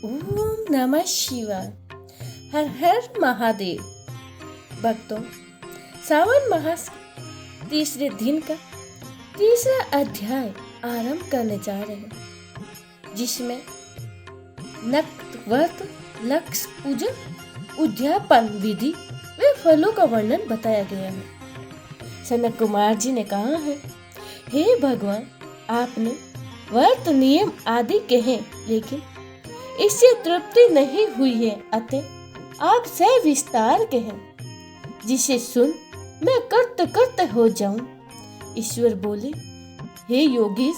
ओम नमः शिवाय। हर हर महादेव। भक्तों, सावन मास तीसरे दिन का तीसरा अध्याय आरंभ करने जा रहे हैं, जिसमें नक्त व्रत, लक्ष्य पूजन, उद्यापन विधि व फलों का वर्णन बताया गया है। सनक कुमार जी ने कहा है, हे भगवान, आपने व्रत नियम आदि कहे, लेकिन इससे तृप्ति नहीं हुई है, अतः आप सविस्तार कहें, जिसे सुन मैं करते हो जाऊं। ईश्वर बोले, हे योगीश,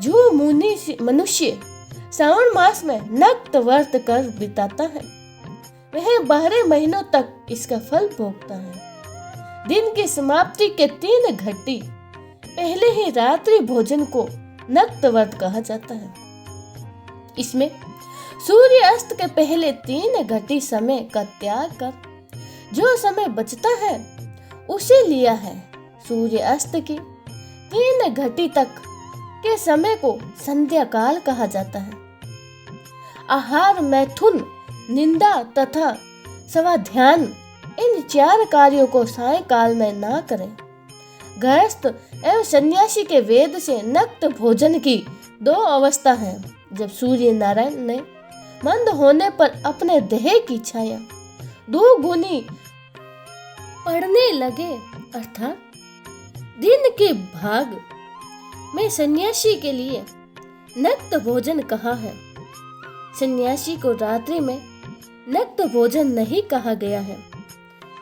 जो मनुष्य सावन मास में नक्त व्रत कर बिताता है, वह 12 महीनों तक इसका फल भोगता है। दिन की समाप्ति के 3 घंटे पहले ही रात्रि भोजन को नक्त व्रत कहा जाता है। इसमें सूर्य अस्त के पहले 3 घंटे समय का त्याग कर जो समय बचता है उसे लिया है। सूर्य अस्त के 3 घंटे तक के समय को संध्या काल कहा जाता है। आहार, मैथुन, निंदा तथा स्वाध्यान, इन 4 कार्यों को सायंकाल में ना करें। गृहस्थ एवं सन्यासी के वेद से नक्त भोजन की 2 अवस्था है। जब सूर्य नारायण ने मंद होने पर अपने देह की छाया 2 गुनी पड़ने लगे, अर्थात दिन के भाग में सन्यासी के लिए नक्त भोजन कहा है। सन्यासी को रात्रि में नक्त भोजन नहीं कहा गया है।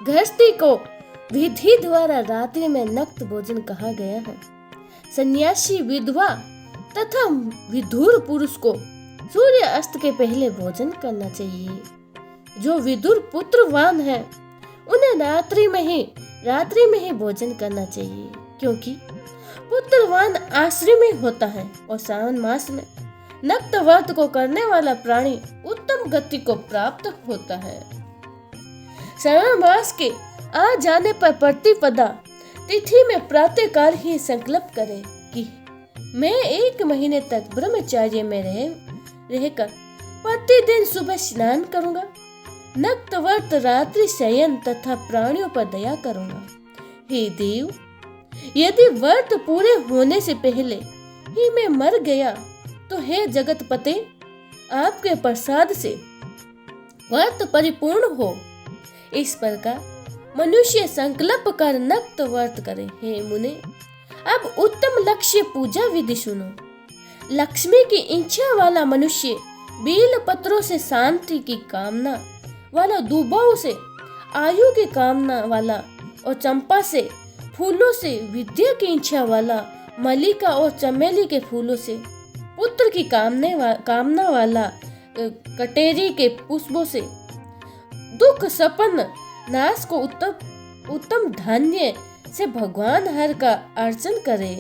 गृहस्थी को विधि द्वारा रात्रि में नक्त भोजन कहा गया है। सन्यासी, विधवा तथा विधुर पुरुष को सूर्य अस्त के पहले भोजन करना चाहिए। जो विधुर पुत्रवान है, उन्हें रात्रि में ही भोजन करना चाहिए, क्योंकि पुत्रवान आश्रय में होता है और सावन मास में नक्त व्रत को करने वाला प्राणी उत्तम गति को प्राप्त होता है। सावन मास के आ जाने पर प्रतिपदा तिथि में प्रातःकाल ही संकल्प करे कि मैं 1 महीने तक ब्रह्मचर्य में रहकर प्रतिदिन सुबह स्नान करूंगा, नक्त व्रत, रात्रि शयन तथा प्राणियों पर दया करूंगा। हे देव, यदि व्रत पूरे होने से पहले ही मैं मर गया तो हे जगतपते, आपके प्रसाद से व्रत परिपूर्ण हो। इस प्रकार मनुष्य संकल्प कर नक्त व्रत करे। हे मुने, अब उत्तम लक्ष्य पूजा विधि सुनो। लक्ष्मी की इच्छा वाला मनुष्य बेल पत्रों से शांति की कामना वाला, दूबों से आयु की कामना वाला और चंपा से फूलों से विद्या की इच्छा वाला, मल्लिका और चमेली के फूलों से पुत्र की कामना वाला, कटेरी के पुष्पों से दुख सपन नाश को उत्तम धान्य से भगवान हर का अर्चन करे।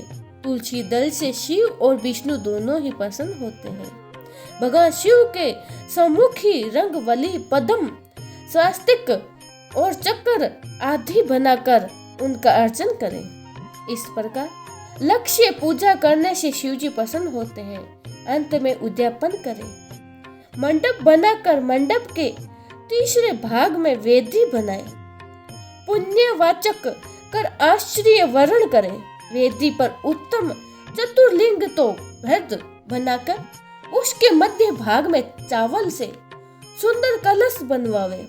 तुलसी दल से शिव और विष्णु दोनों ही प्रसन्न होते हैं। भगवान शिव के सम्मुखी रंगवली, पद्म, स्वास्तिक और चक्र आदि बनाकर उनका अर्चन करें। इस प्रकार लक्ष्य पूजा करने से शिव जी प्रसन्न होते हैं। अंत में उद्यापन करें। मंडप बनाकर मंडप के तीसरे भाग में वेदी बनाए। पुण्यवाचक कर आश्चर्य वर्ण करें। वेदी पर उत्तम चतुर्लिंग तो भद्र बनाकर उसके मध्य भाग में चावल से सुंदर कलश बनवावे।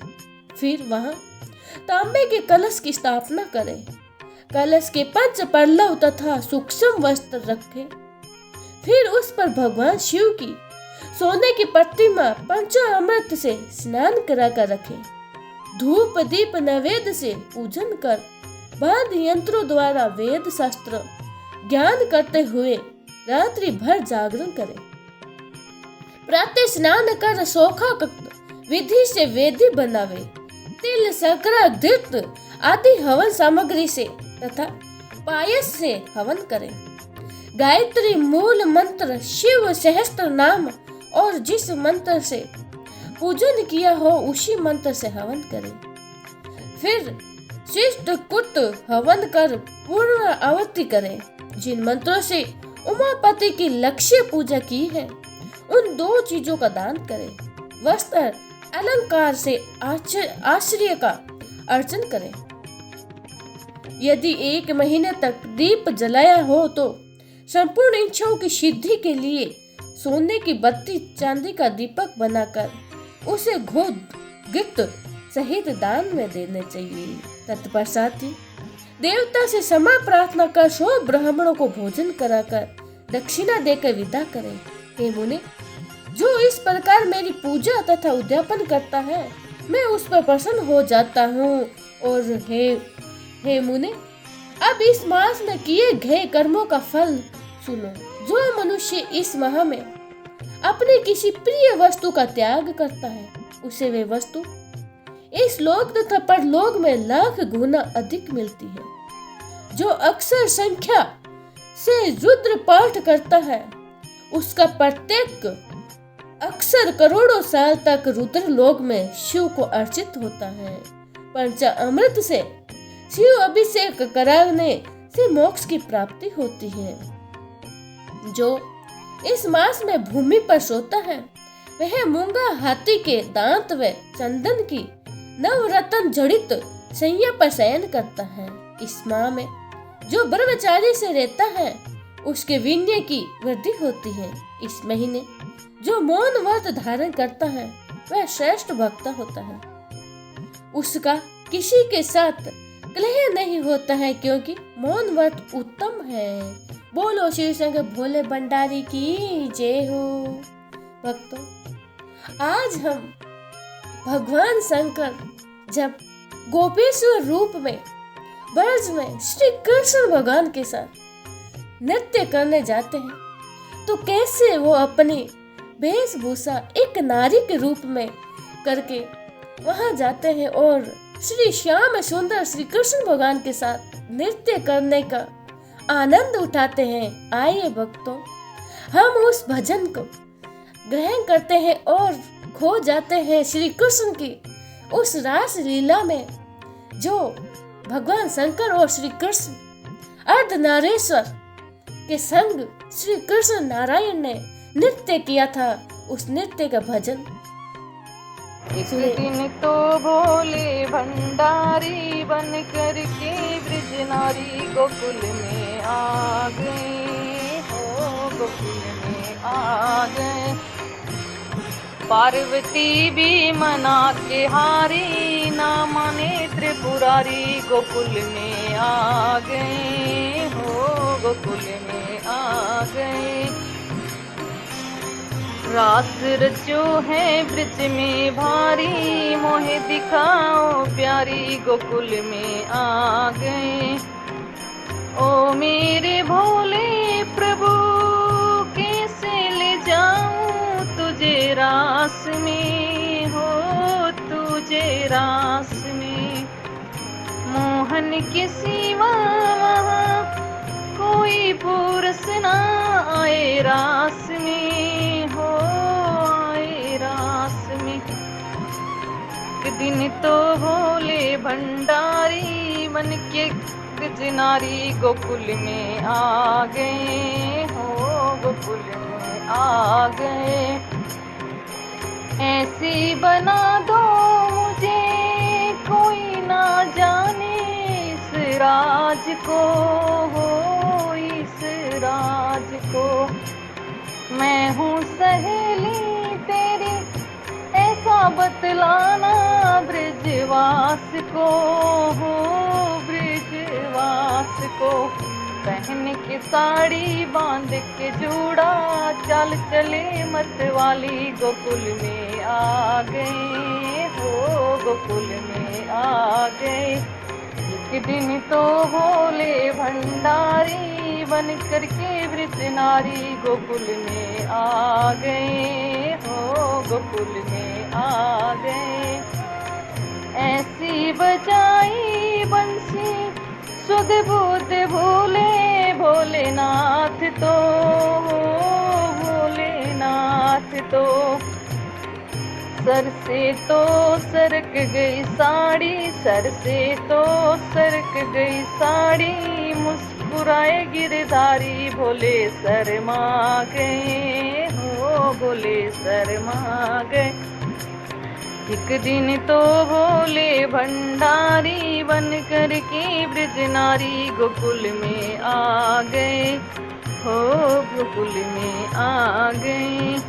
फिर वहां तांबे के कलश की स्थापना करें। कलश के 5 पल्लव तथा सूक्ष्म वस्त्र रखें। फिर उस पर भगवान शिव की सोने की प्रतिमा पंचामृत से स्नान कराकर रखें। धूप दीप नैवेद्य से पूजन कर वाद्य यंत्रों द्वारा वेद शास्त्र ज्ञान करते हुए रात्रि भर जागरण करें। प्रातः स्नान कर शोखाक्त विधि से वेदी बनावे। तिल, शर्करा, घृत आदि हवन सामग्री से तथा पायस से हवन करें। गायत्री मूल मंत्र, शिव सहस्त्र नाम और जिस मंत्र से पूजन किया हो उसी मंत्र से हवन करें। फिर शिष्ट कुट हवन कर पूर्ण आहुति करें। जिन मंत्रों से उमापति की लक्ष्य पूजा की है उन 2 चीजों का दान करे। वस्त्र अलंकार से आश्रय का अर्चन करे। यदि 1 महीने तक दीप जलाया हो तो संपूर्ण इच्छाओं की सिद्धि के लिए सोने की बत्ती, चांदी का दीपक बनाकर उसे घोड़ गिफ्ट सहित दान में देने चाहिए। तत्पश्चात देवता से क्षमा प्रार्थना कर 100 ब्राह्मणों को भोजन कराकर दक्षिणा देकर विदा करें। हे मुने, जो इस प्रकार मेरी पूजा तथा उद्यापन करता है, मैं उस पर प्रसन्न हो जाता हूँ। और हे मुने, अब इस मास में किए गए कर्मों का फल सुनो। जो मनुष्य इस माह में अपने किसी प्रिय वस्तु का त्याग करता है, उसे वे वस्तु इस लोक तथा परलोक में लाख गुना अधिक मिलती है। जो अक्षर संख्या से रुद्र पाठ करता है, उसका प्रत्येक अक्षर करोड़ों साल तक रुद्र लोक में शिव को अर्चित होता है। पंचामृत से शिव अभिषेक कराने से मोक्ष की प्राप्ति होती है। जो इस मास में भूमि पर सोता है, वह मूंगा हाथी के दांत व चंदन की नवरत्न जड़ित शैया पर शयन करता है। इस माह में जो ब्रह्मचारी से रहता है, उसके विनय की वृद्धि होती है। इस महीने जो मौन व्रत धारण करता है, वह श्रेष्ठ भक्त होता है। उसका किसी के साथ कलह नहीं होता है, क्योंकि मौन व्रत उत्तम है। बोलो शिव शंकर भोले भंडारी की जय हो। भक्तों, आज हम भगवान शंकर जब गोपेश्वर रूप में ब्रज में श्री कृष्ण भगवान के साथ नृत्य करने जाते हैं, तो कैसे वो अपनी वेशभूषा एक नारी के रूप में करके वहां जाते हैं और श्री श्याम सुंदर श्री कृष्ण भगवान के साथ नृत्य करने का आनंद उठाते हैं। आइए भक्तों, हम उस भजन को ग्रहण करते हैं और खो जाते हैं श्री कृष्ण की उस रास लीला में, जो भगवान शंकर और श्री कृष्ण अर्धनारेश्वर के संग श्री कृष्ण नारायण ने नृत्य किया था। उस नृत्य का भजन एक दिन तो भोले भंडारी बन कर के ब्रज नारी गोकुल में आ गए हो, गोकुल में आ गए। पार्वती भी मना के हारी, ना माने त्रिपुरारी गोकुल में आ गए हो, गोकुल में आ गए। रास रचो है ब्रज में भारी, मोहे दिखाओ प्यारी गोकुल में आ गए। ओ मेरे भोले प्रभु, कैसे ले जाऊं तुझे रास में हो, तुझे रास में। मोहन के सिवा वहाँ कोई पुरुष ना आए रास में हो, आए रास में। एक दिन तो भोले भंडारी बन के ब्रज नारी गोकुल में आ गए हो, गोकुल में आ गए। ऐसी बना दो मुझे कोई ना जाने इस राज को हो, इस राज को। मैं हूँ सहेली तेरी, ऐसा बतलाना ब्रजवास को हो, ब्रजवास को। पहन के साड़ी बांध के जूड़ा, चल चले मतवाली गोकुल में आ गए हो, गोकुल में आ गए। एक दिन तो भोले भंडारी बन कर के ब्रज नारी गोकुल में आ गए हो, गोकुल में आ गए। ऐसी बजाई बंसी सुध बुध भूले भोलेनाथ तो हो, भोलेनाथ तो। सर से तो सरक गई साड़ी, सर से तो सरक गई साड़ी। मुस्कुराए गिरधारी भोले शर्मा गए हो, भोले शर्मा गए। एक दिन तो भोले भंडारी बन कर के ब्रज नारी गोकुल में आ गए, हो गोकुल में आ गए।